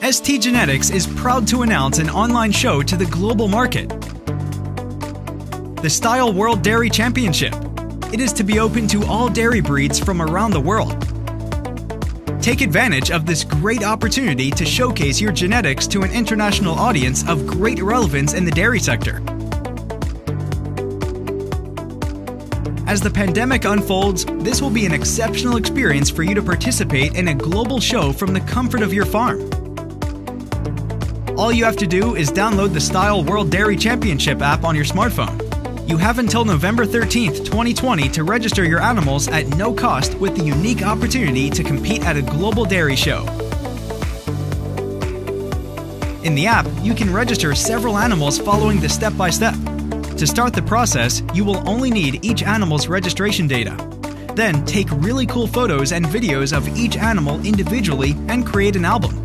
STgenetics is proud to announce an online show to the global market, the Style World Dairy Championship. It is to be open to all dairy breeds from around the world. Take advantage of this great opportunity to showcase your genetics to an international audience of great relevance in the dairy sector. As the pandemic unfolds, this will be an exceptional experience for you to participate in a global show from the comfort of your farm. All you have to do is download the Style World Dairy Championship app on your smartphone. You have until November 13th, 2020 to register your animals at no cost with the unique opportunity to compete at a global dairy show. In the app, you can register several animals following the step-by-step. To start the process, you will only need each animal's registration data. Then take really cool photos and videos of each animal individually and create an album.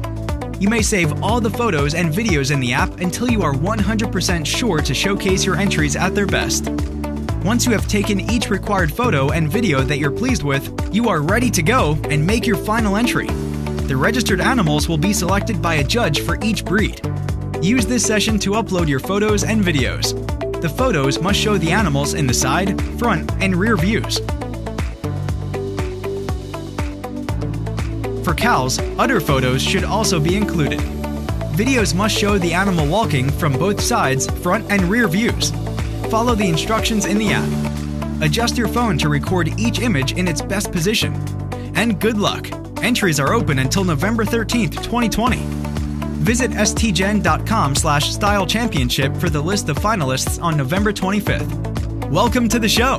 You may save all the photos and videos in the app until you are 100% sure to showcase your entries at their best. Once you have taken each required photo and video that you're pleased with, you are ready to go and make your final entry. The registered animals will be selected by a judge for each breed. Use this session to upload your photos and videos. The photos must show the animals in the side, front, and rear views. For cows, udder photos should also be included. Videos must show the animal walking from both sides, front and rear views. Follow the instructions in the app. Adjust your phone to record each image in its best position. And good luck! Entries are open until November 13th, 2020. Visit stgen.com/stylechampionship for the list of finalists on November 25th. Welcome to the show!